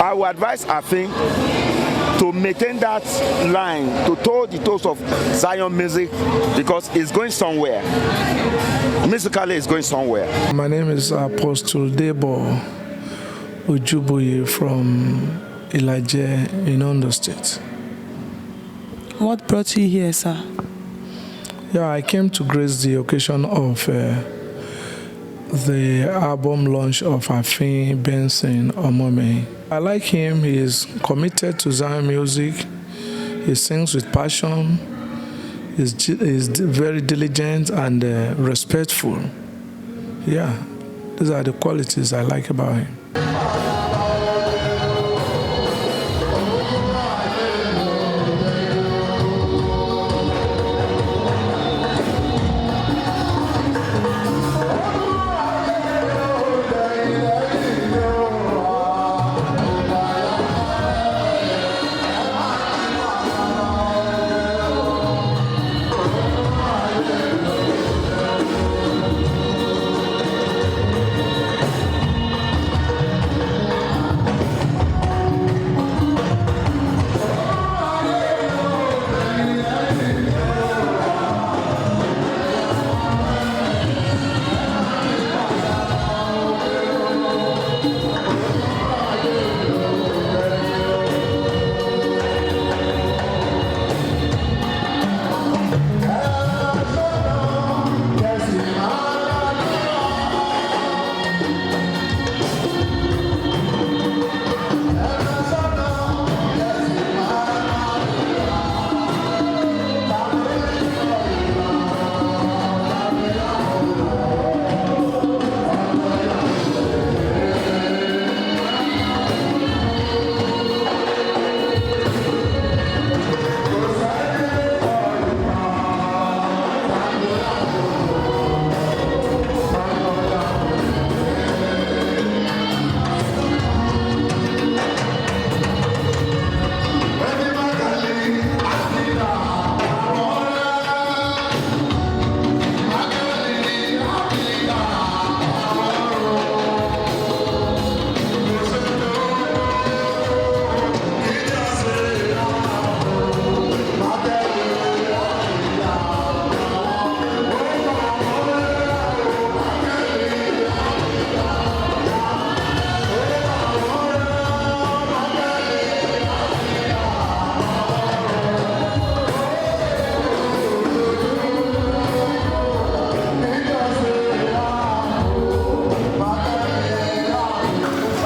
I would advise Afin to maintain that line, to toe the toes of Zion music, because it's going somewhere. Musically, it's going somewhere. My name is Apostle Debo Ujubuye from Ilaje in Ondo State. What brought you here, sir? Yeah, I came to grace the occasion of the album launch of Afin, Benson, Omomehin. I like him. He is committed to Zion music. He sings with passion. He's very diligent and respectful. Yeah, these are the qualities I like about him.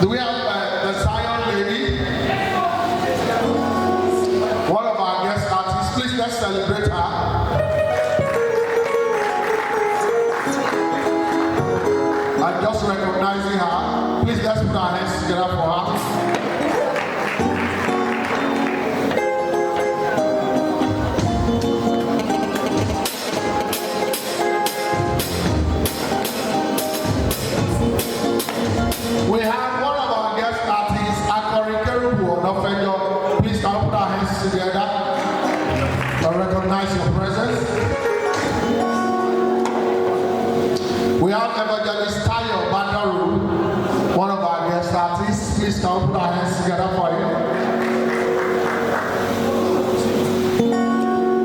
Do we have the Zion lady? One of our guest artists. Please let's celebrate her. I'm just recognizing her. Please let's put our hands together for her. We have one of our guest artists, please now put our hands together to recognize your presence. We have Evangelist one of our guest artists. Please now put our hands together for him.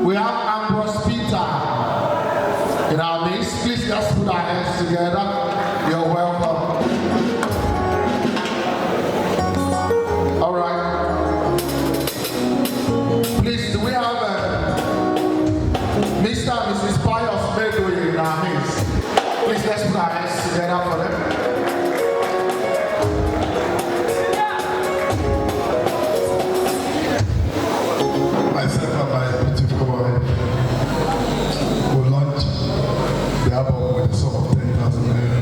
We have Ambrose Peter in our midst. Please let's put our hands together. You're welcome. All right. Please, do we have Mr. and Mrs. Pius Medway in our midst? Please let's put our hands together for them. Myself and my beautiful wife will launch the album with a sum of 10,000 naira.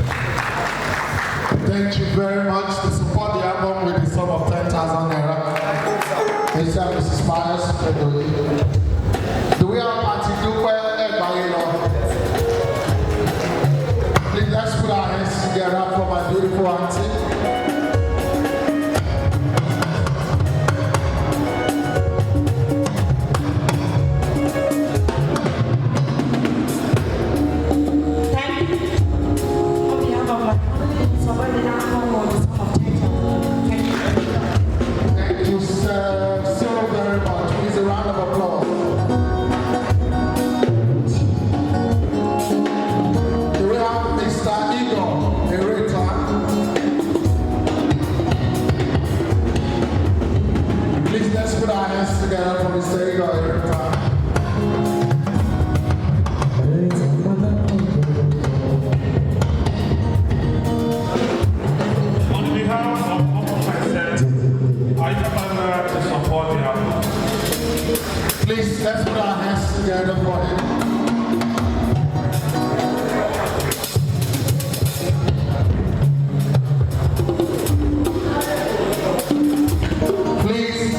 Thank you very much to support the album with the sum of 10,000 naira. Mr. and Mrs. Pius, do we have Auntie Dupe Ebayelo? Please let's put our hands together for my beautiful auntie. God every time. On behalf of myself, I come to support the album. Please, let's put our hands together for him. Please,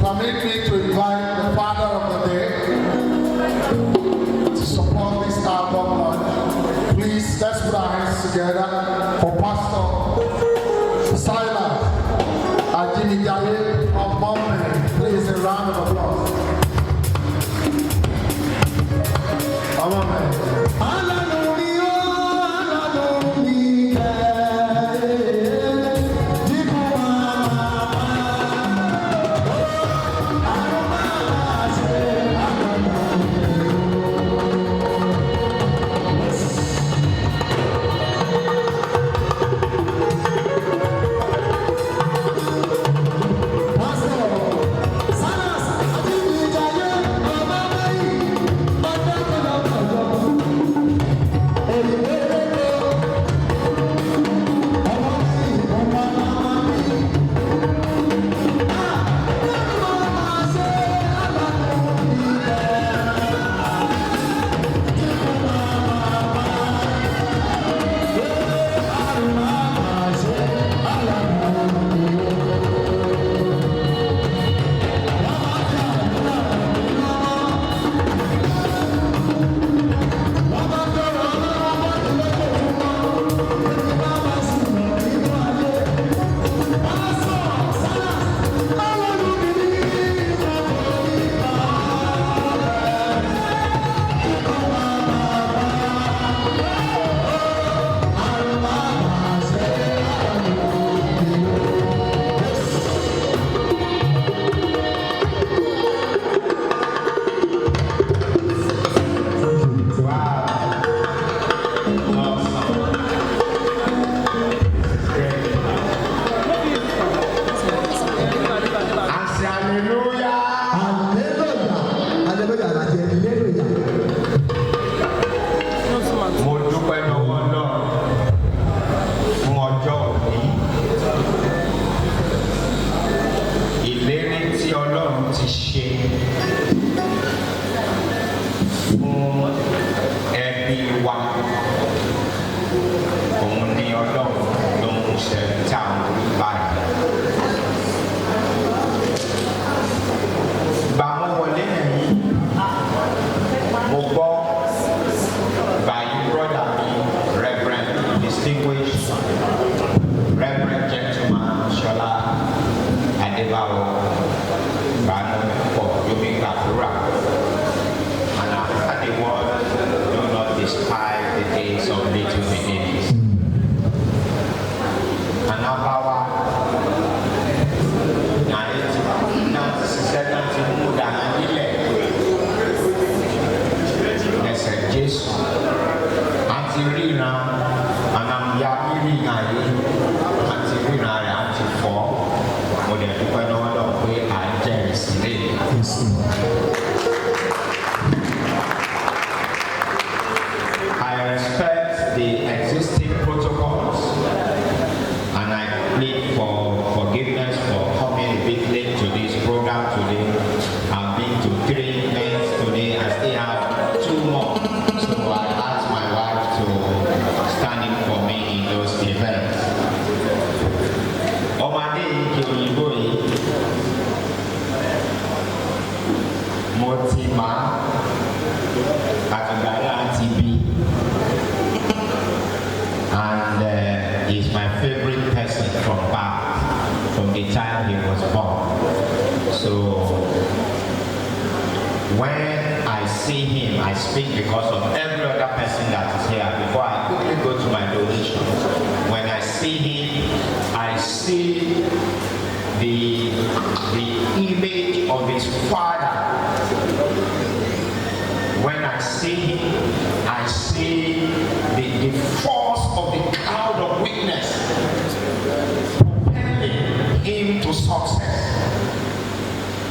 permit me to invite the father of the day to support this album launch. Please, let's put our hands together for Pastor Silas Ilaje of Omomehin. Please, a round of applause. Omomehin.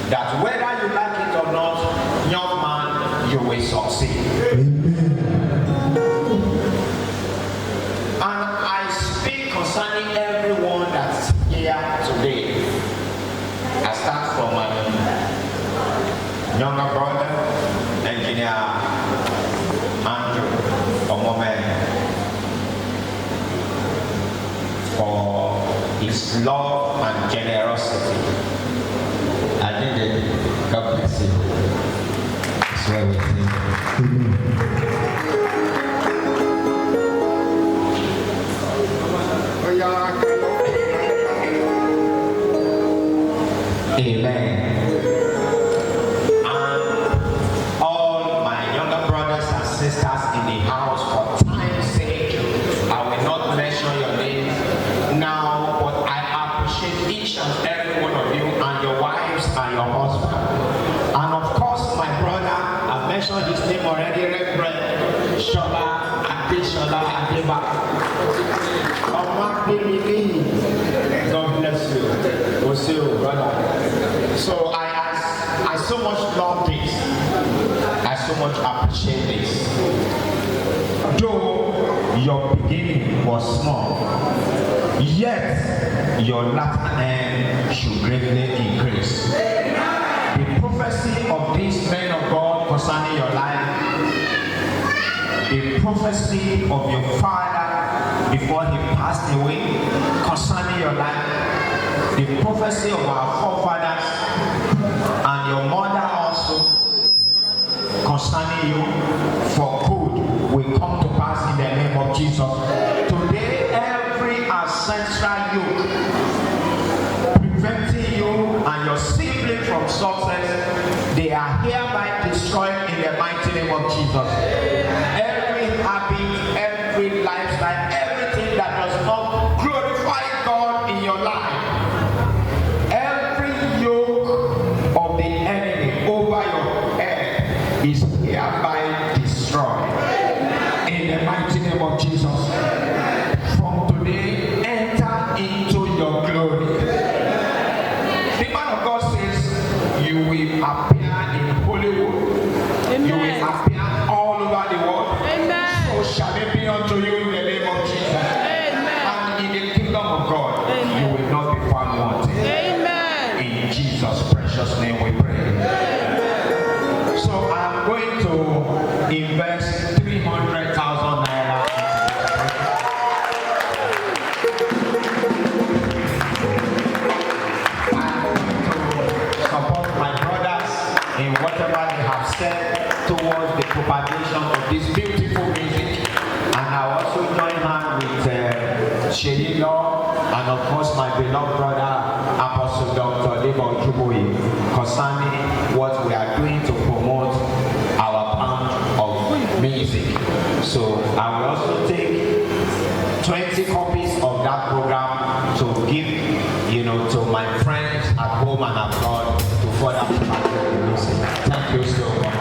That whether you like it younger brother, Engineer Omomehin, for his love and generosity. I think that God bless you. It's well with you. Amen. And all my younger brothers and sisters in the house, for time's sake, I will not mention your names now, but I appreciate each and every one of you and your wives and your husband. And of course, my brother, I've mentioned his name already, Reverend Shola Adeshola Adeba. God bless you. We'll see you, brother. So I so much love this. I so much appreciate this. Though your beginning was small, yet your latter end should greatly increase. The prophecy of these men of God concerning your life, the prophecy of your father before he passed away concerning your life, the prophecy of our forefathers and your mother also concerning you for good will come to pass in the name of Jesus. Today, every ancestral yoke preventing you and your sibling from success, they are hereby destroyed in the mighty name of Jesus. Every habit, every lifestyle, everything that does not glorify God in your life, every yoke of the enemy over your head is hereby destroyed in the mighty name of Jesus. From today, enter into your glory. The man of God says you will appear in Hollywood. Amen. You will appear all over the world. Amen. So shall it be unto you in the name of Jesus. Amen. And in the kingdom of God, amen, you will not be found wanting. Amen. In Jesus' precious name we pray. Amen. So I'm going to invest 300,000 naira. Support my brothers in whatever they have said towards the propagation of this beautiful music. And I also join hands with Shady Law and of course my beloved brother Apostle Dr. Debo Juboyi concerning what we are doing to promote our pound of music. So I will also take 20 copies of that program to give, to my friends at home and abroad to further propagate the music. Thank you so much.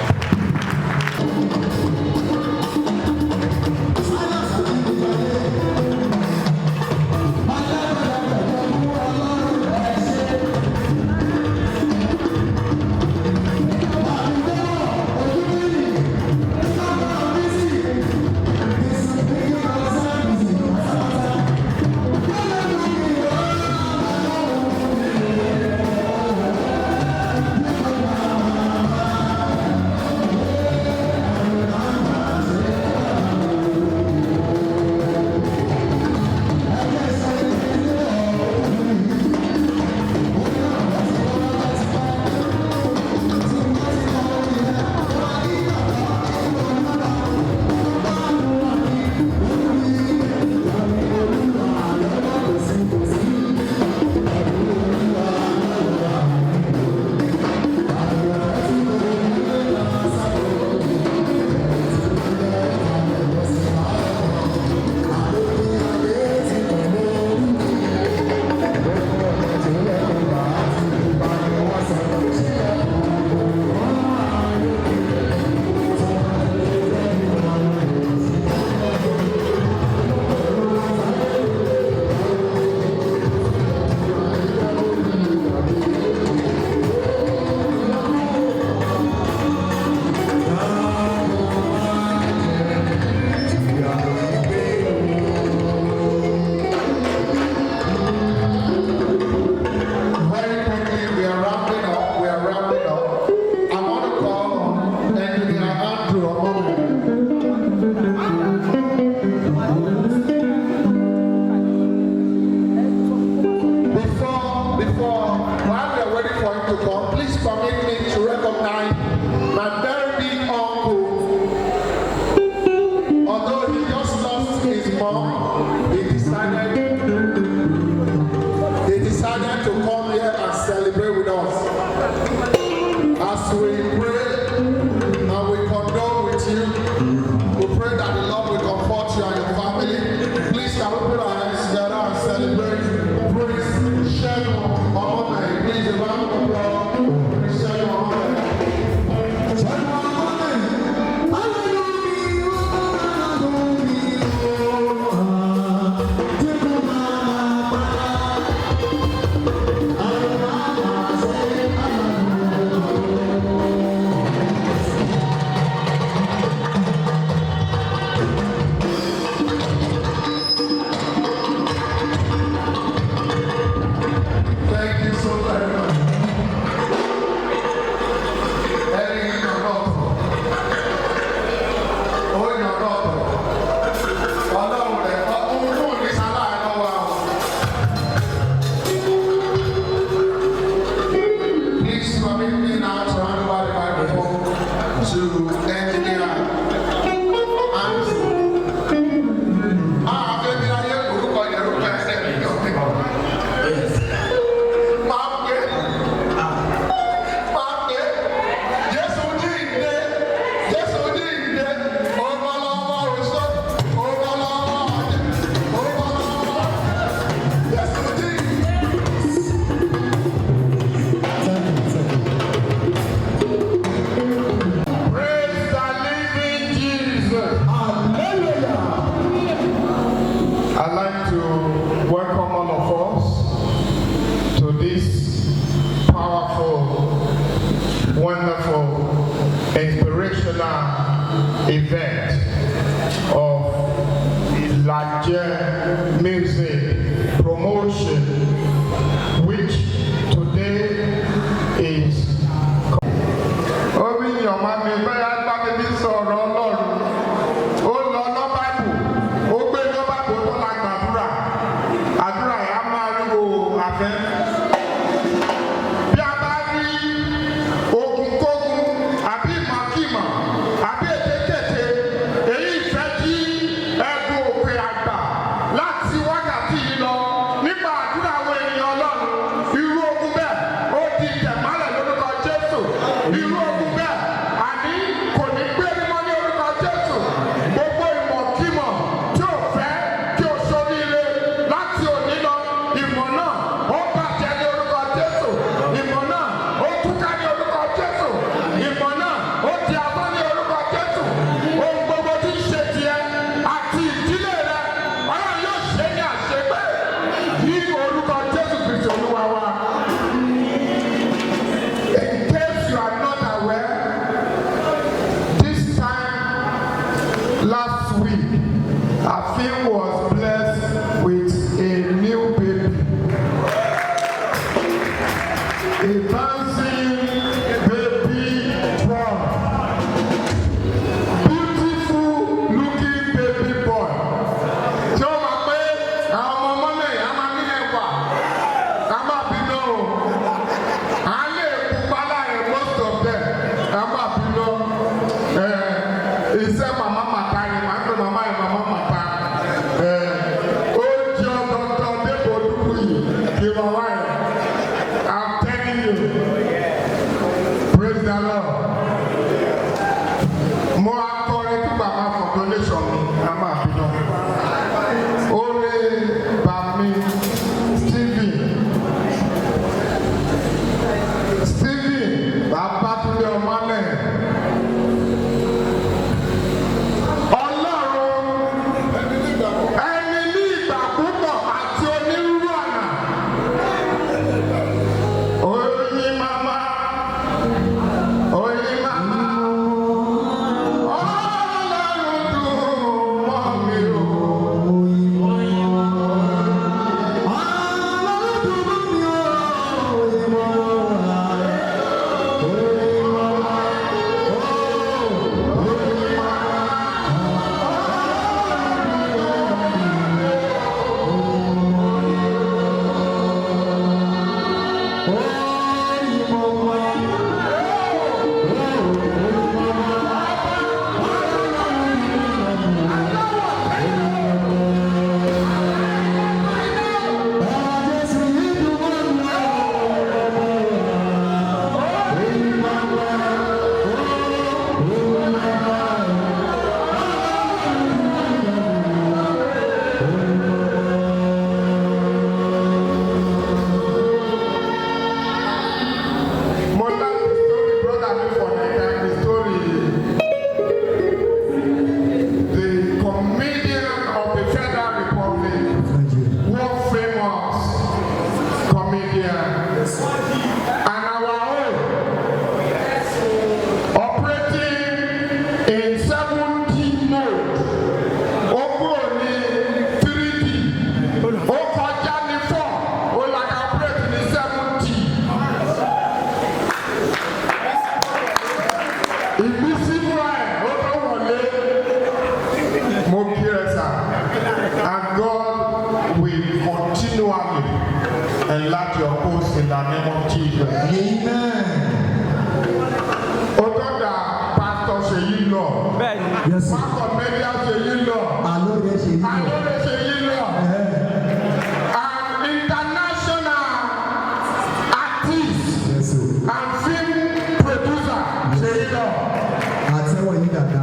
to come, please permit me to recognize my very big uncle. Although he just lost his mom, they decided to come here and celebrate with us. As we pray and we condole with you, we pray that the Lord will comfort you and your family. Please can we put our hands together and celebrate? Praise Shalom Omomehin. Please a round of applause. Praise Shalom Omomehin. Thank you so very much. Eddie, your daughter. Oh, your daughter. Ọlọ́run rẹ̀ ọkùnrin fún ní sáláàánú wa o. Please permit me now to hand over the microphone to engineer Anthony. Baby, I hear orúkọ ìdẹ̀rù pẹ̀sẹ̀ mi yọ̀ mí. Praise the living Jesus. I'd like to welcome all of us to this powerful, wonderful, inspirational event of Ilaje music promotion, which today is. Omi Yoma mi bẹ́ẹ̀ agbábẹ́ bí sọ̀rọ̀ Ọlọ́run. Ó lọ lọ́bàbò, ó gbé lọ́bàbò tó la gbàdúrà. Àdúrà yà máa ń wo àfẹ́. Bí a bá rí ogunkógun àbí ìmọ̀kímọ̀ àbí ètékété, èyí fẹ́ kí ẹ̀bùn òpè àgbà láti wákàtí yìí lọ nípa àdúrà àwọn ènìyàn Ọlọ́run. Irú ogun bẹ́ẹ̀ ó di tẹ̀málẹ̀ lórúkọ Jésù. Irú ogun bẹ́ẹ̀ àní kò ní gbé mímọ́ ní orúkọ Jésù. Gbogbo ìmọ̀kímọ̀ tí ò fẹ́ kí o ṣoríire láti òní lọ, ìmọ̀ náà ó bàjẹ́ ní orúkọ Jésù. Ìmọ̀ náà ó túká ní orúkọ Jésù. Ìmọ̀ náà ó di asán ní orúkọ Jésù. Ohun gbogbo tí ń ṣe tiẹ̀ àti ìdílé rẹ̀, Ọlọ́run yóò ṣe ní àṣepé ní orúkọ Jésù Kristi Olúwa wa. In case you are not aware, this time last week, Afin was blessed with a new baby. A bouncing baby boy. Beautiful looking baby boy. Ṣé o máa pé àwọn ọmọ mẹ́rin á máa ní ẹ̀wà? Ká má bínú o. À ń lè pupa láàrin most of them. Ká má bínú. Iṣẹ́ màmá màtá ni màá pè màmá yìí màmá màtá. Ó jẹ́ ọ̀dọ̀ọ̀dọ̀ débò dúdú yìí kí màmá yìí. I'm telling you. of Jesus. Amen. Otoda Pastor Sheyi Lord. Yes, sir. Pastor Media Sheyi Lord. Alore Sheyi Lord. Alore Sheyi Lord. An international artist. Yes, sir. And film producer Sheyi Lord. Àtẹ́wọ̀ yìí dàda.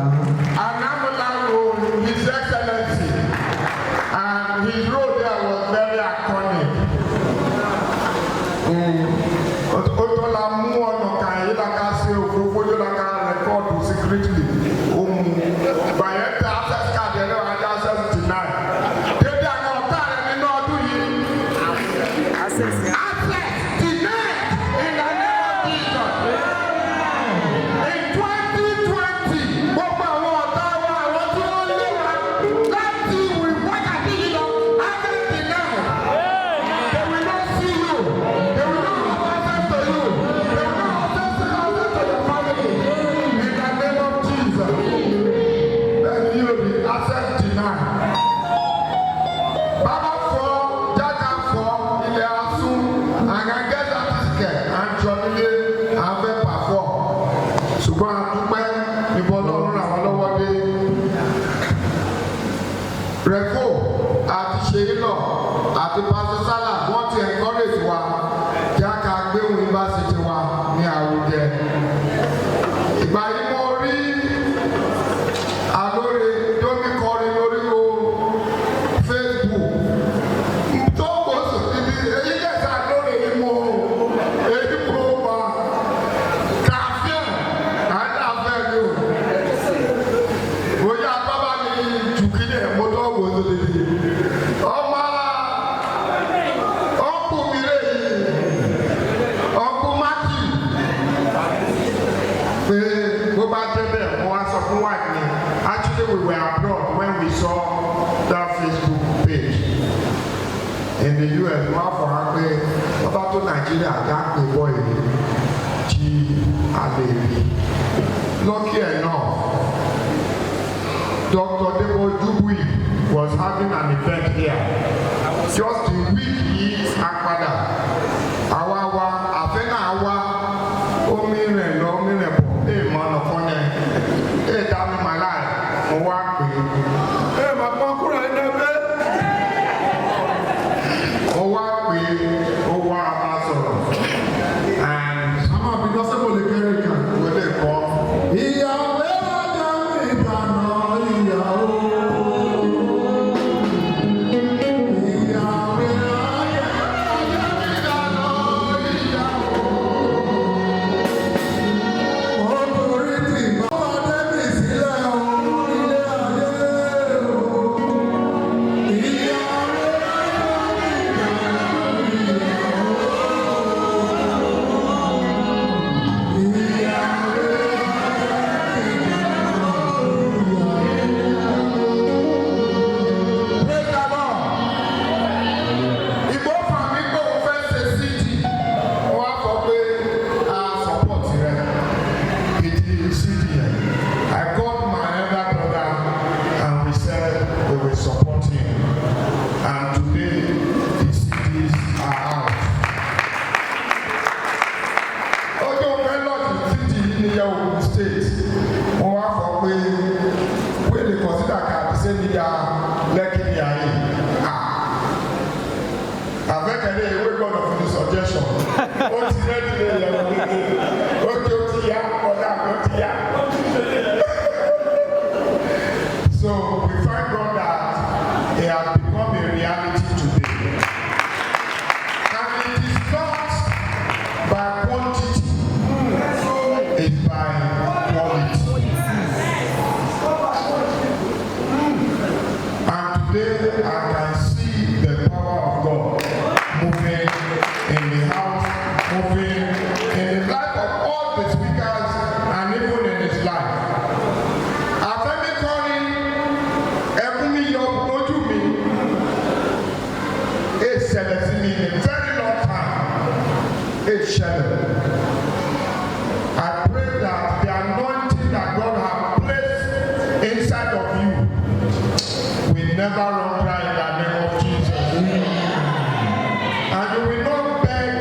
Anamulago, His Excellency, and his role there was very iconic. Otola mu ọ̀nà kan yìí la ká ṣe òfófó yìí la ká rẹ́kọ̀dù secretly. Bàyẹ̀ tẹ access card yẹn náà wájú access deny. Dédé àwọn ọ̀tá rẹ̀ nínú ọdún yìí. Access deny in the name of Jesus. In 2020, gbogbo àwọn ọ̀tá wa àwọn tí wọ́n lé wa láti ìwé wákàtí yìí lọ, access deny. They will not see you. They will not have access to you. They will not have access to your family. In the name of Jesus. Then you will be access denied. Baba for, Jaja for, ilẹ̀ asun, àgàgẹ́ certificate, àjọyìnlé, àfẹ́ perform. Ṣùgbọ́n àdúpẹ́ ìbọn lọ́rùn ràn wọ́n lọ́wọ́ dé. Rẹ̀fọ́ àti ṣèyí lọ àti pásítọ̀ sálà wọ́n ti encourage wa kí a ká gbé yunifásitì wa ní àwùjẹ. Ìgbà yìí mo rí Alore tó ní kọrin lórí o Facebook. Tó kò sí ibi èyí kẹta Alore yìí mo èyí mo wà kàfíà àti àfẹ́ mi o. Bóyá bábá mi jù kí ni ẹ̀ mo tó wò ó lórí. Ọmọ ọkùnrin rẹ̀ yìí, ọkùnrin mákì. Pé bó bá jẹ́ bẹ́ẹ̀, mo wá sọ fún wa ní. Actually, we were abroad when we saw that Facebook page in the US. Wọ́n á fọ̀ wá pé ọba tó Nàìjíríà dá pé bọ́ èyí tí a lè rí. Lucky enough, Dr. Debo Dubui was having an event here. Just the week yìí apadà. Àwa wa àfẹ́ náà wá omi rẹ̀ lọ omi rẹ̀ bọ̀. Mọ ọ̀nà kan yẹn. Dá mi mà láì. Mo wá pè é. Mà pọ́n kúrò ní ẹgbẹ́. Mo wá pè é. Ó wá a máa sọ̀rọ̀. Àmọ́ àbíkọ́ sẹ́kọ̀ọ́ lè kẹ́rì kan. Mo lè kọ́. Ìyàwó ẹ̀rọ ìdáná ìyàwó. Ìyàwó ẹ̀rọ ìdáná ìyàwó. Ọkùnrin tí bàbá Débì sílẹ̀ o, ilé ayé o. Ìyàwó Praise the Lord. Ìgbó fàmí pé o fẹ́ ṣe CD. Wọ́n á sọ pé a support rẹ̀. Ìdí CD yẹn. I called my elder brother and we said we will support him. And today the CDs are out. Ojú ọ̀fẹ́ lọ́ọ̀kì CD yìí ní Ogun State. Wọ́n wá sọ pé we dey consider ká àti sẹ́ni ya Lekki ní ayé. Àfẹ́kẹ̀lé ìwé gbọ́dọ̀ fún mi suggestion. Ó ti rẹ́dí lè yẹ wọ́n lé. Ó ti yá ọ̀dà ó ti yá. So we thank God that it has become a reality today. And it is not by quantity, it's by quality. And today I can see the power of God moving in the house, moving in the life of all the speakers and even in his life. Afẹ́mi kọrin ẹkún mi yọ ojú mi. It ṣẹlẹ̀ sí mi in a very long time. It ṣẹlẹ̀. I pray that the anointing that God has placed inside of you will never run dry in the name of Jesus. And you will not beg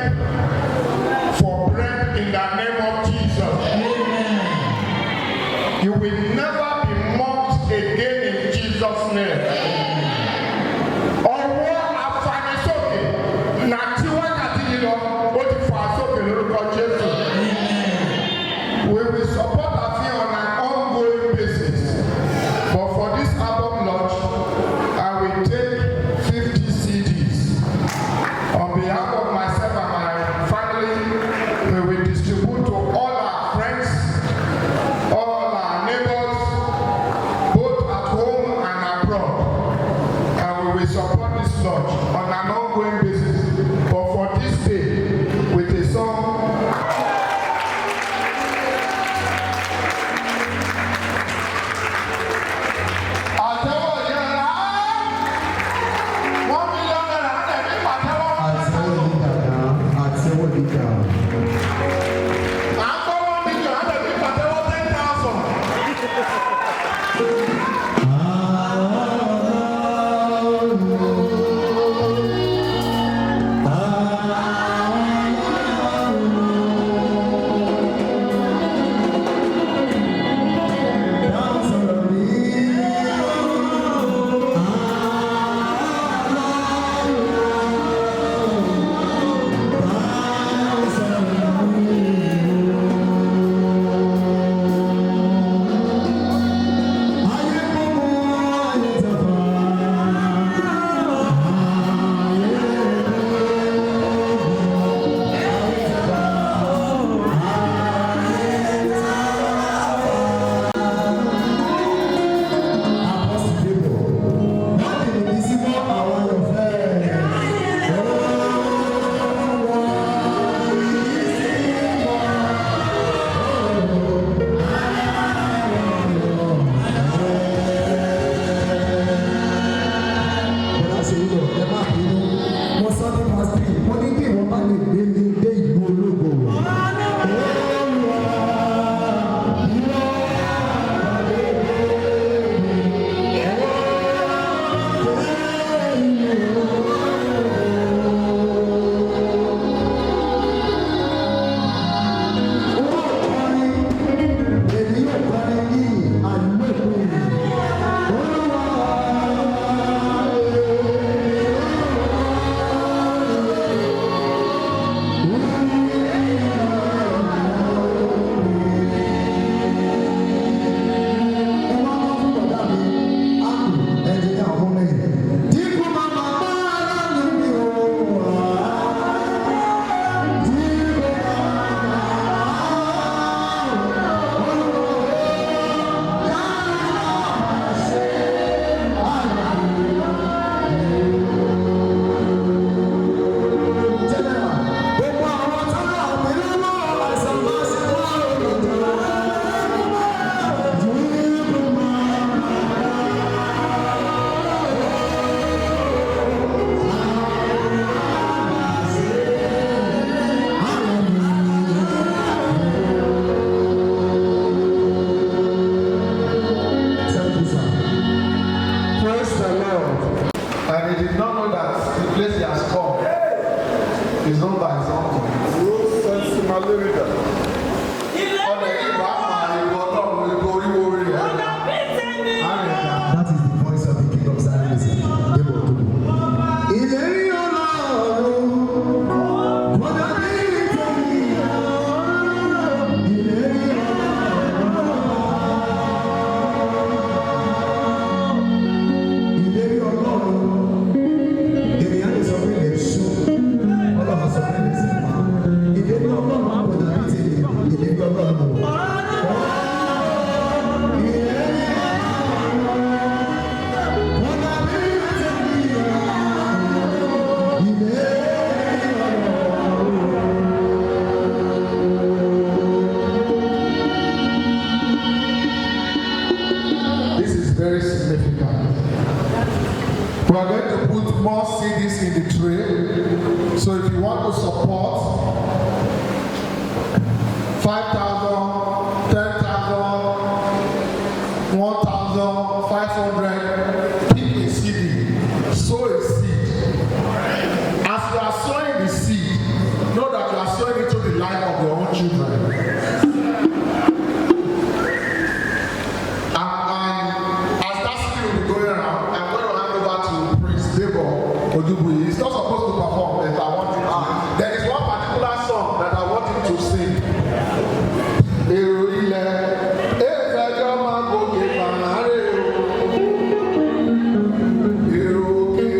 is the voice of the King of Silence. Ileri Olorub, Ileri Olorub, èmi á lè sọ pé ilẹ̀ ṣú, Ọlọ́run sọ pé ilẹ̀ sì máa. Ileri Olorub kò dàbí ti Ileri Olorub. This is very significant. We are going to put more CDs in the tray. So if you want to support 5,000, 10,000, 1,500, pick a CD, sow a seed. As you are sowing the seed, know that you are sowing into the life of your own children. As that seed will be going around, I'm going to hand over to Prince Debo Odubuyi. He's not supposed to perform, but I want him to. There is one particular song that I want him to sing. Èrò ilẹ̀, èfẹ̀jọ́ máa gòkè pàmárè o. Èrò òkè,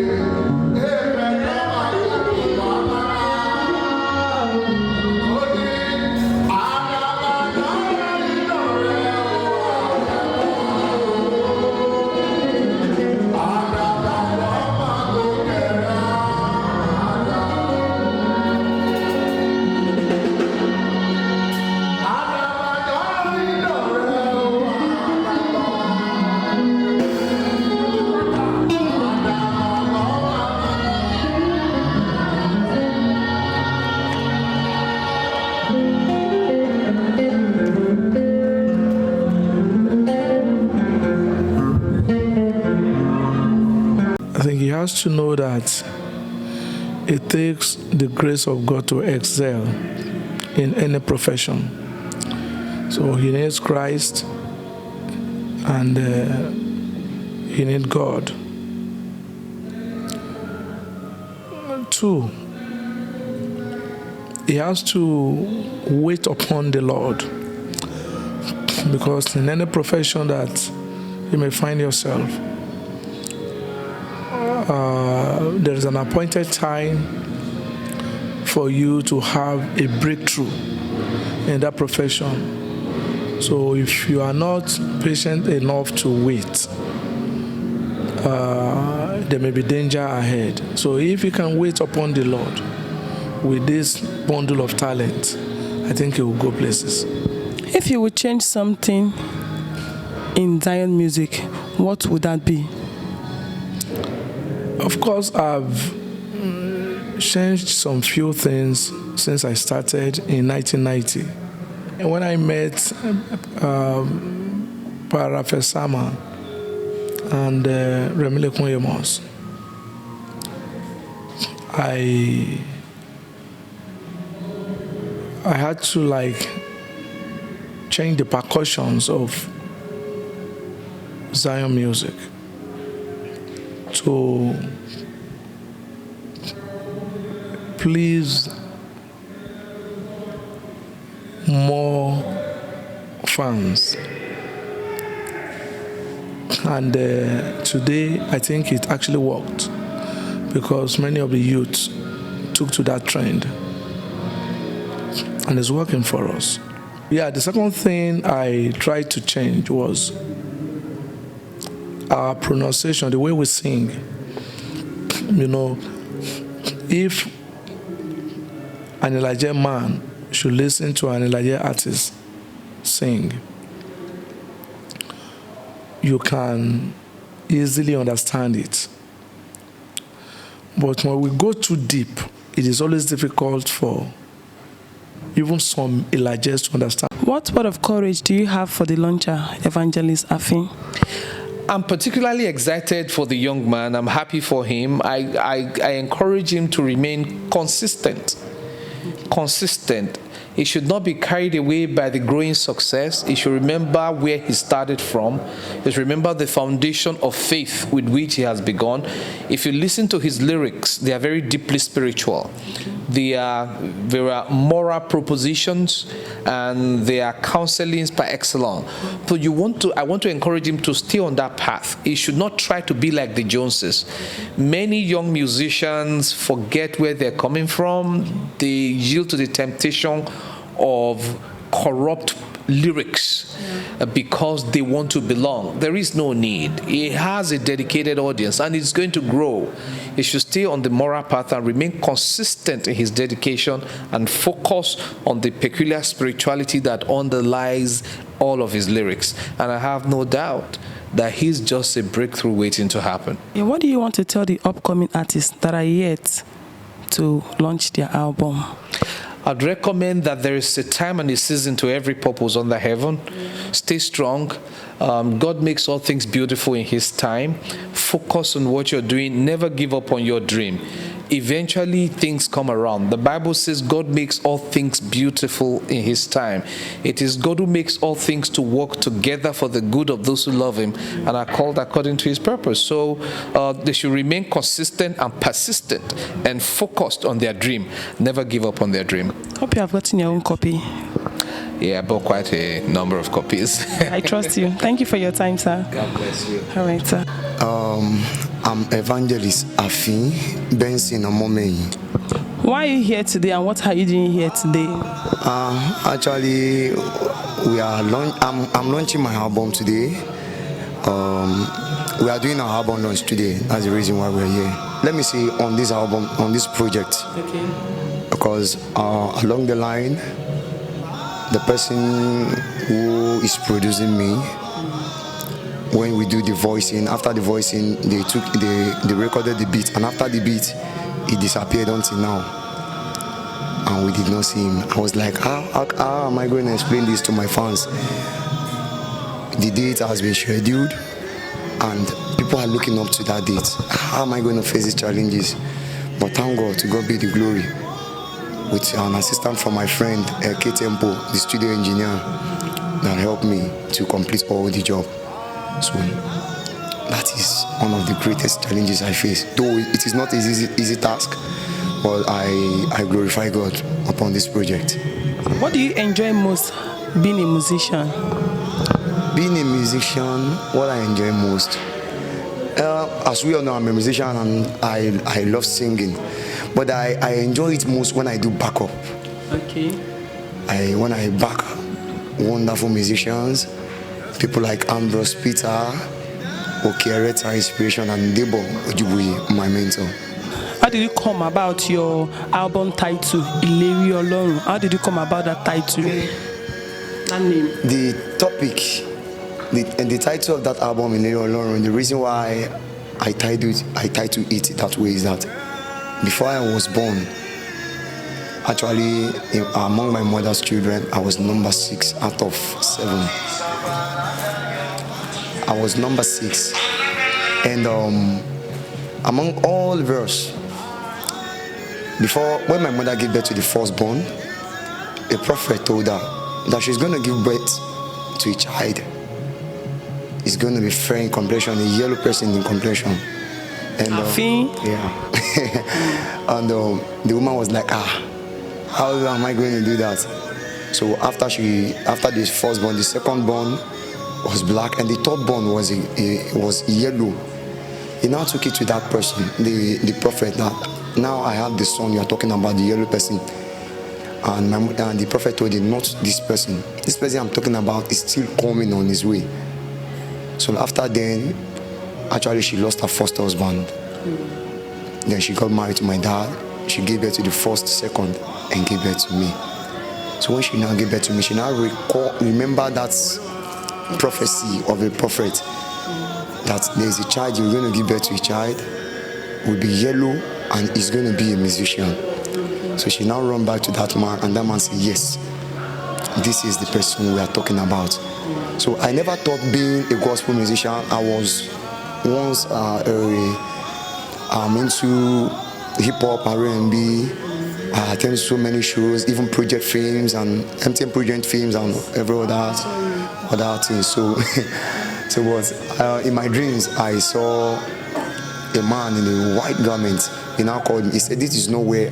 èfẹ̀jọ́ máa gòkè pàmárè o. Ó ní àdàbàdà nínú rẹ̀ o. Àdàbàdà máa gòkè rẹ̀ o. I think he has to know that it takes the grace of God to excel in any profession. So he needs Christ and he needs God. 2, he has to wait upon the Lord, because in any profession that you may find yourself, there is an appointed time for you to have a breakthrough in that profession. So if you are not patient enough to wait, there may be danger ahead. So if you can wait upon the Lord with this bundle of talent, I think you will go places. If you would change something in Zion music, what would that be? Of course, I've changed some few things since I started in 1990. And when I met Parafesama and Remile Kunyemos, I had to change the percussions of Zion music to please more fans. And today, I think it actually worked, because many of the youths took to that trend, and it's working for us. Yeah, the second thing I tried to change was our pronunciation, the way we sing. You know, if an Ilaje man should listen to an Ilaje artist sing, you can easily understand it. But when we go too deep, it is always difficult for even some Ilajes to understand. What word of courage do you have for the launcher, Evangelist Afin? I'm particularly excited for the young man. I'm happy for him. I encourage him to remain consistent consistent. He should not be carried away by the growing success. He should remember where he started from. He should remember the foundation of faith with which he has begun. If you listen to his lyrics, they are very deeply spiritual. There are moral propositions, and they are counselings par excellence. So I want to encourage him to stay on that path. He should not try to be like the Joneses. Many young musicians forget where they're coming from. They yield to the temptation of corrupt lyrics because they want to belong. There is no need. He has a dedicated audience, and it's going to grow. He should stay on the moral path and remain consistent in his dedication and focus on the peculiar spirituality that underlies all of his lyrics. And I have no doubt that he's just a breakthrough waiting to happen. What do you want to tell the upcoming artists that are yet to launch their album? I'd recommend that there is a time and a season to every purpose under heaven. Stay strong. God makes all things beautiful in his time. Focus on what you're doing. Never give up on your dream. Eventually, things come around. The Bible says God makes all things beautiful in his time. It is God who makes all things to work together for the good of those who love him and are called according to his purpose. So they should remain consistent and persistent and focused on their dream. Never give up on their dream. Hope you have gotten your own copy. Yeah, I bought quite a number of copies. I trust you. Thank you for your time, sir. God bless you. All right, sir. I'm Evangelist Afin, Benson, Omomehin. Why are you here today, and what are you doing here today? Actually, I'm launching my album today. We are doing our album launch today. That's the reason why we're here. Let me see on this album, on this project. Okay. Because along the line, the person who is producing me, when we do the voicing, after the voicing, they recorded the beat, and after the beat, he disappeared until now, and we did not see him. I was like, how am I going to explain this to my fans? The date has been scheduled, and people are looking up to that date. How am I going to face these challenges? But thank God, to God be the glory. With an assistant from my friend, Lekki, the studio engineer, that helped me to complete all the job. So that is one of the greatest challenges I face. Though it is not an easy task, but I glorify God upon this project. What do you enjoy most being a musician? Being a musician, what I enjoy most, as we all know, I'm a musician and I love singing, but I enjoy it most when I do backup. Okay. When I back wonderful musicians, people like Ambrose Peter, Okereta Inspiration, and Debo Ojibwe, my mentor. How did it come about your album title, Ileri Olorub? How did you come about that title? That name? The topic, the title of that album, Ileri Olorub, the reason why I titled it that way is that before I was born, actually among my mother's children, I was number 6 out of 7. I was number 6, and among all the girls, when my mother gave birth to the firstborn, a prophet told her that she's going to give birth to a child. It's going to be fair in complexion, a yellow person in complexion. And Afin? Yeah. And the woman was like, how am I going to do that? So after this firstborn, the secondborn was black, and the thirdborn was yellow. He now took it to that person, the prophet, that now I have the son, you are talking about the yellow person. And the prophet told him, not this person. This person I'm talking about is still coming on his way. So after then, actually she lost her first husband. Then she got married to my dad. She gave birth to the first, second, and gave birth to me. So when she now gave birth to me, she now remember that prophecy of a prophet, that there is a child, you're going to give birth to a child, will be yellow, and is going to be a musician. So she now run back to that man, and that man said, yes, this is the person we are talking about. So I never thought being a gospel musician. I was once I'm into hip-hop and R&B, I attend so many shows, even project films and MTN project films and every other things. So, in my dreams, I saw a man in a white garment. He now called me. He said, "This is not where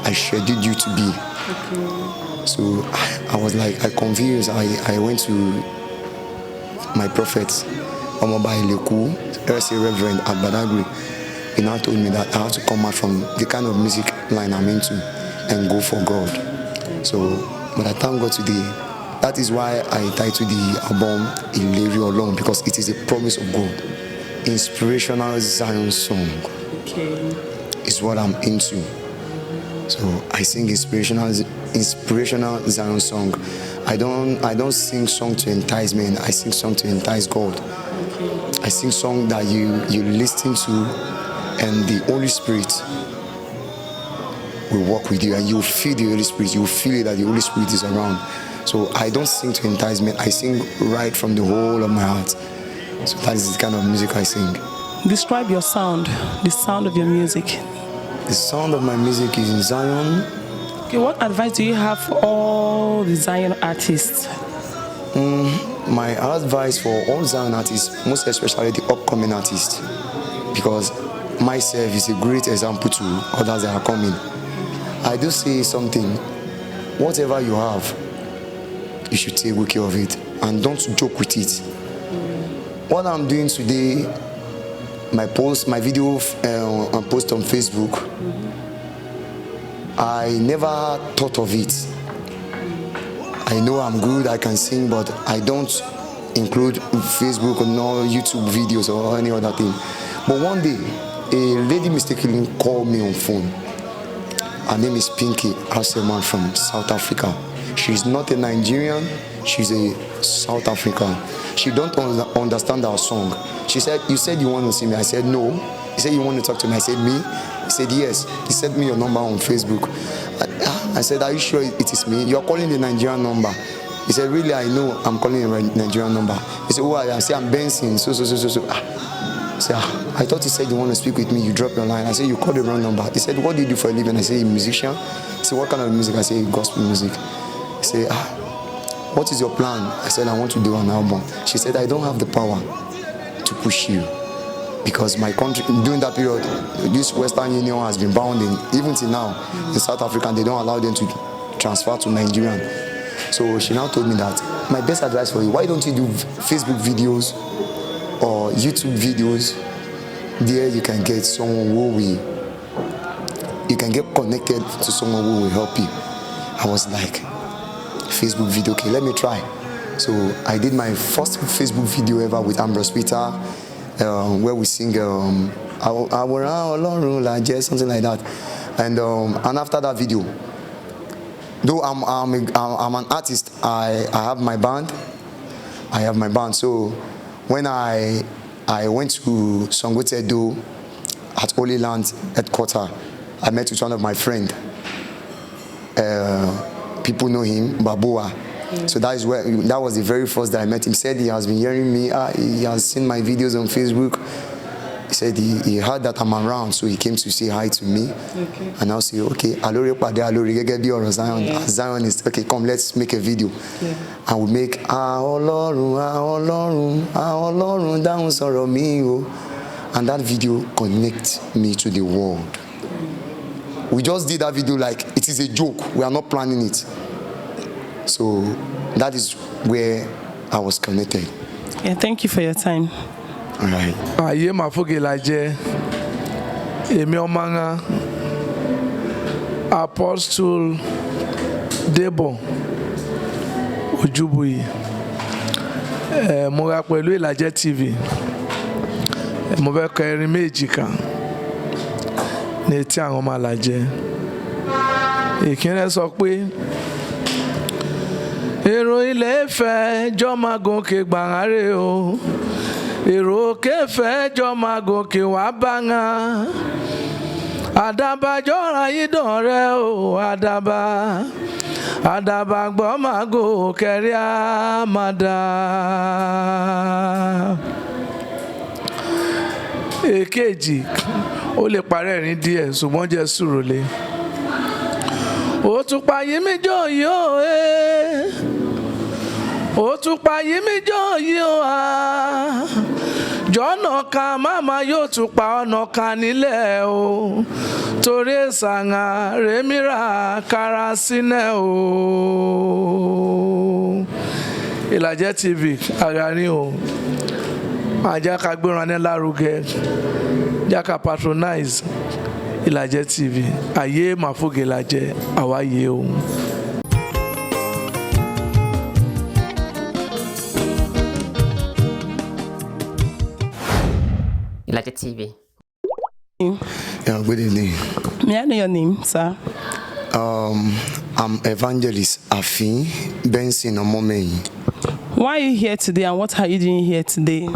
I scheduled you to be." Okay. So I was like, I confused. I went to my prophet, Omomehin, Lekki, Reverend at Badagry. He now told me that I have to come out from the kind of music line I'm into and go for God. So, but I thank God today. That is why I titled the album Ileri Olorub, because it is a promise of God. Inspirational Zion song is what I'm into. So I sing inspirational Zion song. I don't sing song to entice men. I sing song to entice God. I sing song that you listen to, and the Holy Spirit will walk with you, and you feel the Holy Spirit. You feel that the Holy Spirit is around. So I don't sing to entice men. I sing right from the whole of my heart. So that is the kind of music I sing. Describe your sound, the sound of your music. The sound of my music is in Zion. Okay, what advice do you have for all the Zion artists? My advice for all Zion artists, most especially the upcoming artists, because myself is a great example to others that are coming. I do say something: whatever you have, you should take good care of it, and don't joke with it. What I'm doing today, my video and post on Facebook, I never thought of it. I know I'm good, I can sing, but I don't include Facebook or no YouTube videos or any other thing. But one day, a lady mistakenly called me on phone. Her name is Pinky Aseman from South Africa. She's not a Nigerian, she's a South African. She don't understand our song. She said, "You said you want to see me." I said, "No." He said, "You want to talk to me?" I said, "Me?" He said, "Yes." He sent me your number on Facebook. I said, "Are you sure it is me? You're calling the Nigerian number." He said, "Really, I know I'm calling a Nigerian number." He said, "Who are you?" I said, "I'm Benson. So. I said, "I thought you said you want to speak with me. You dropped your line." I said, "You called the wrong number." He said, "What do you do for a living?" I said, "A musician." He said, "What kind of music?" I said, "Gospel music." He said, "What is your plan?" I said, "I want to do an album." She said, "I don't have the power to push you, because my country, during that period, this Western Union has been bounding. Even till now, in South Africa, they don't allow them to transfer to Nigerian." So she now told me that, "My best advice for you, why don't you do Facebook videos or YouTube videos? There you can get someone you can get connected to someone who will help you." I was like, Facebook video, okay, let me try. So I did my first Facebook video ever with Ambrose Peter, where we sing Ilaje, something like that. And after that video, though I'm an artist, I have my band. So when I went to Songote Do at Holy Land headquarters, I met with one of my friends. People know him, Babua. So that was the very first that I met him. He said he has been hearing me. He has seen my videos on Facebook. He said he heard that I'm around, so he came to say hi to me. Okay. And I'll say, "Okay, Zion is okay. Come, let's make a video." Yeah. And we make Olorub down sọ̀rọ̀ mi o, and that video connects me to the world. We just did that video like it is a joke. We are not planning it. So that is where I was connected. Yeah, thank you for your time. All right. Aye mafuge Ilaje, Emi Omanga, Apostle Debo Ojubuyi, mo wà pẹ̀lú Ilaje TV, mo fẹ́ kọ erin méjì kan ní etí àwọn ọmọ Ilaje. Ìkíni sọ pé, èrò ilé Ifẹ̀ jọ máa gòkè gbàǹárè o, èrò kẹfẹ́ jọ máa gòkè wá báńgá, àdàbà jọra yìí dọ̀rẹ́ o, àdàbà gbọ́ máa gòkè rí àmàdà. Èkejì ó lè parẹ́ ẹ̀rín díẹ̀ ṣùgbọ́n jẹ́ sùúrù lé. òtùpá yìí mi jó yìí ó òtùpá yìí mi jó yìí ó jọ̀nà kan máma yóò tùpá ọ̀nà kan nílẹ̀ o torí ìsàngà rèmíra kára sínẹ̀ o. Ilaje TV àgàní o àjàkà gbéra ní lárugẹ jàkà patronize Ilaje TV ayé màfúgè Ilaje àwáyé o. Ilaje TV. Yeah, good evening. May I know your name, sir? I'm Evangelist Afin, Benson, Omomehin. Why are you here today and what are you doing here today?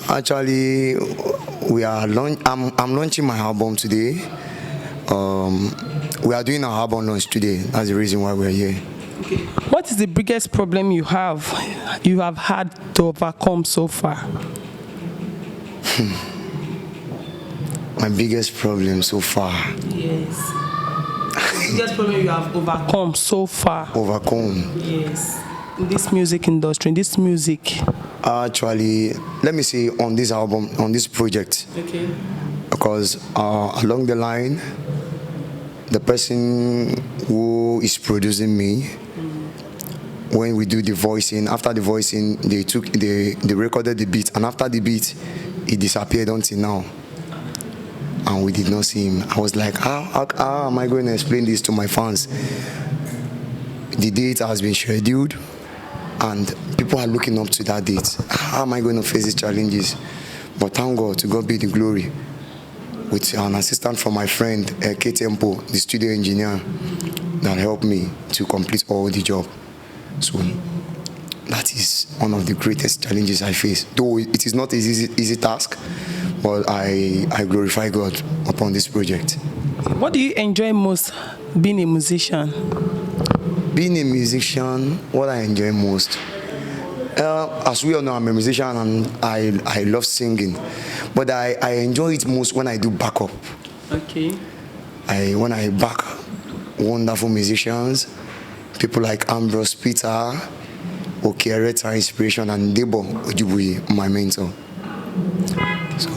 Actually, I'm launching my album today. We are doing our album launch today. That's the reason why we're here. What is the biggest problem you have had to overcome so far? My biggest problem so far. Yes. The biggest problem you have overcome so far. Overcome. Yes. In this music industry, in this music. Actually, let me say on this album, on this project. Okay. Because along the line, the person who is producing me, when we do the voicing, after the voicing, they recorded the beat, and after the beat, he disappeared until now. And we did not see him. I was like, how am I going to explain this to my fans? The date has been scheduled, and people are looking up to that date. How am I going to face these challenges? But thank God, to God be the glory. With an assistant from my friend, K Tempo, the studio engineer, that helped me to complete all the job. So that is one of the greatest challenges I face. Though it is not an easy task, but I glorify God upon this project. What do you enjoy most being a musician? Being a musician, what I enjoy most, as we all know, I'm a musician and I love singing, but I enjoy it most when I do backup. Okay. When I back wonderful musicians, people like Ambrose Peter, Okereta Inspiration, and Debo Ojubuyi, my mentor. So,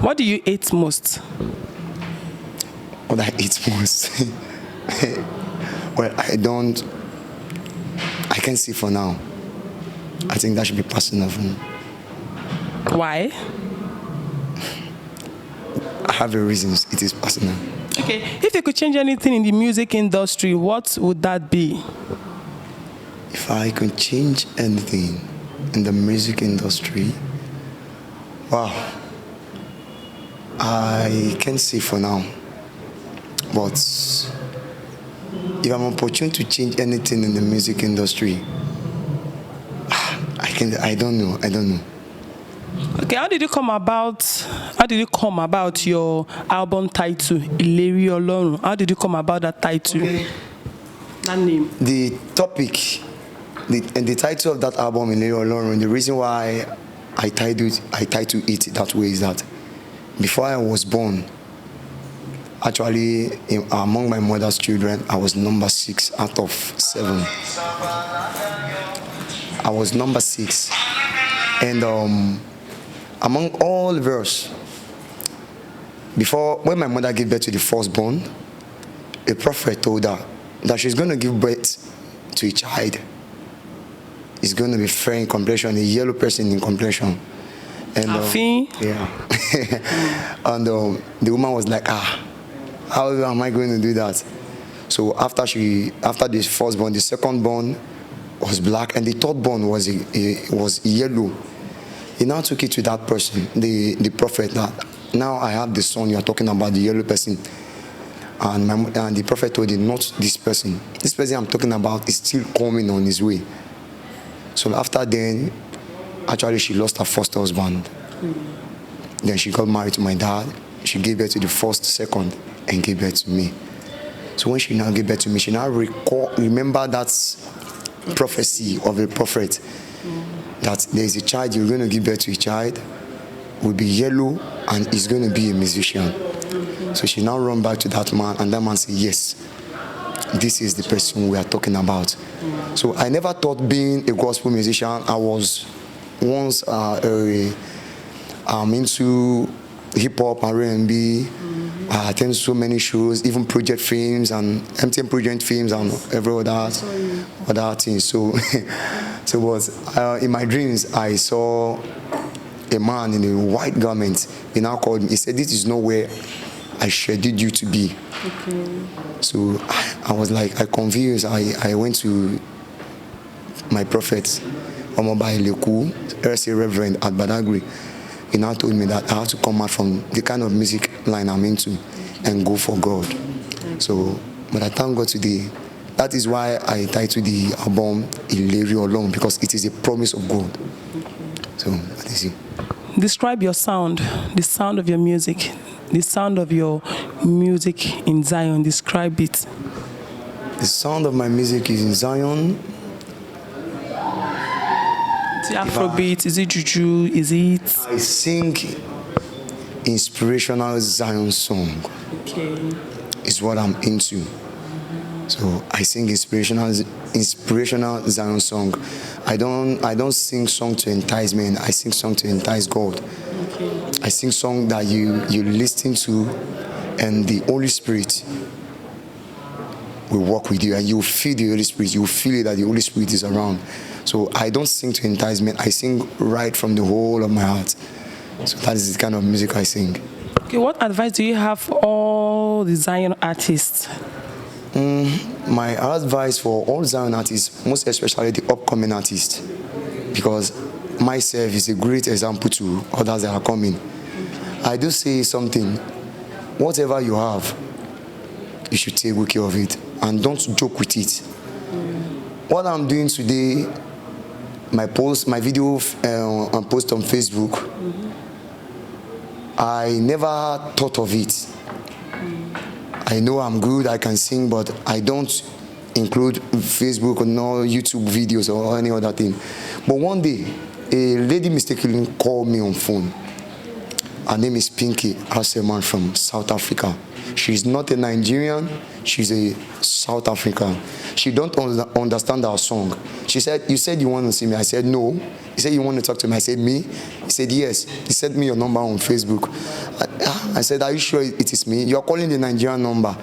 what do you eat most? What I eat most? Well, I can't see for now. I think that should be personal for me. Why? I have a reason. It is personal. Okay, if you could change anything in the music industry, what would that be? If I could change anything in the music industry, wow, I can't say for now. But if I'm opportunity to change anything in the music industry, I don't know. Okay, how did you come about your album title, Ileri Olorub? How did you come about that title? Okay. That name. The topic, the title of that album, Ileri Olorub, the reason why I titled it that way is that before I was born, actually among my mother's children, I was number 6 out of 7. I was number 6, and among all the girls, when my mother gave birth to the firstborn, a prophet told her that she's going to give birth to a child. It's going to be fair in complexion, a yellow person in complexion. And Afin. Yeah. And the woman was like, how am I going to do that? So after this firstborn, the secondborn was black, and the thirdborn was yellow. He now took it to that person, the prophet. Now I have the son you are talking about, the yellow person. And the prophet told him, not this person. This person I'm talking about is still coming on his way. So after then, actually she lost her first husband. Then she got married to my dad. She gave birth to the first, second, and gave birth to me. So when she now gave birth to me, she now remember that prophecy of a prophet, that there is a child, you're going to give birth to a child, will be yellow, and is going to be a musician. So she now run back to that man, and that man said, yes, this is the person we are talking about. So I never thought being a gospel musician. I was once I'm into hip hop and R&B. I attend so many shows, even project films and MTN project films and every other things. So, in my dreams, I saw a man in a white garment. He now called me. He said, "This is not where I scheduled you to be." Okay. So I was like, I confused. I went to my prophet, Omomehin, Lekki, Reverend at Badagry. He now told me that I have to come out from the kind of music line I'm into and go for God. So, but I thank God today. That is why I titled the album Ileri Olorub, because it is a promise of God. So that is it. Describe your sound, the sound of your music, the sound of your music in Zion. Describe it. The sound of my music is in Zion. Is it Afrobeat? Is it Juju? Is it? I sing inspirational Zion song. Okay. Is what I'm into. So I sing inspirational Zion song. I don't sing song to entice men. I sing song to entice God. Okay. I sing song that you listen to, and the Holy Spirit will walk with you, and you feel the Holy Spirit. You feel it that the Holy Spirit is around. So I don't sing to entice men. I sing right from the whole of my heart. So that is the kind of music I sing. Okay, what advice do you have for all the Zion artists? My advice for all Zion artists, most especially the upcoming artists, because myself is a great example to others that are coming. I do say something: whatever you have, you should take good care of it, and don't joke with it. What I'm doing today, my video and post on Facebook, I never thought of it. I know I'm good, I can sing, but I don't include Facebook or no YouTube videos or any other thing. But one day, a lady mistakenly called me on phone. Her name is Pinky Aseman from South Africa. She's not a Nigerian, she's a South African. She don't understand our song. She said, "You said you want to see me." I said, "No." He said, "You want to talk to me?" I said, "Me?" He said, "Yes." He sent me your number on Facebook. I said, "Are you sure it is me? You are calling the Nigerian number."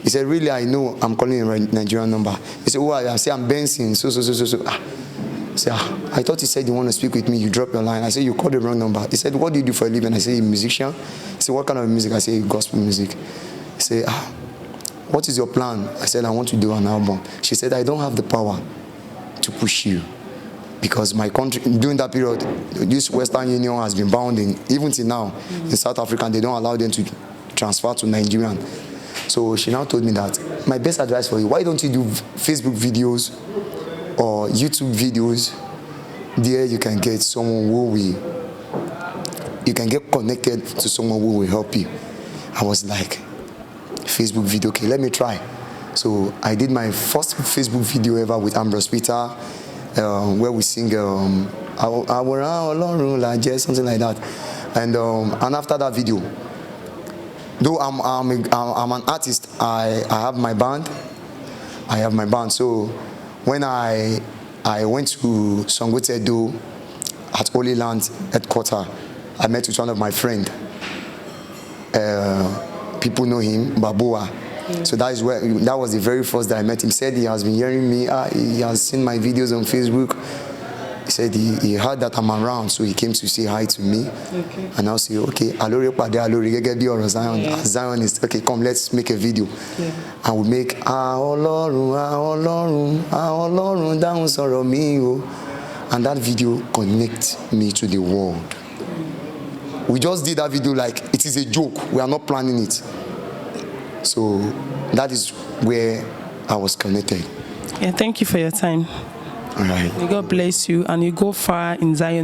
He said, "Really, I know I'm calling the Nigerian number." He said, "Who are you?" I said, "I'm Benson. So. I said, "I thought you said you want to speak with me. You dropped your line." I said, "You called the wrong number." He said, "What do you do for a living?" I said, "A musician." He said, "What kind of music?" I said, "Gospel music." He said, "What is your plan?" I said, "I want to do an album." She said, "I don't have the power to push you, because my country, during that period, this Western Union has been bounding. Even till now, in South Africa, they don't allow them to transfer to Nigerian." So she now told me that, "My best advice for you, why don't you do Facebook videos or YouTube videos? There you can get someone you can get connected to someone who will help you." I was like, Facebook video, okay, let me try. So I did my first Facebook video ever with Ambrose Peter, where we sing Ilaje, something like that. And after that video, though I'm an artist, I have my band. So when I went to Songotedo at Holy Land headquarters, I met with one of my friends. People know him, Babua. So that was the very first that I met him. He said he has been hearing me. He has seen my videos on Facebook. He said he heard that I'm around, so he came to say hi to me. Okay. And I'll say, "Okay, Zion is okay. Come, let's make a video." Yeah. And we make Olorub down sọ̀rọ̀ mi o, and that video connects me to the world. We just did that video like it is a joke. We are not planning it. So that is where I was connected. Yeah, thank you for your time. All right. May God bless you, and you go far in Zion.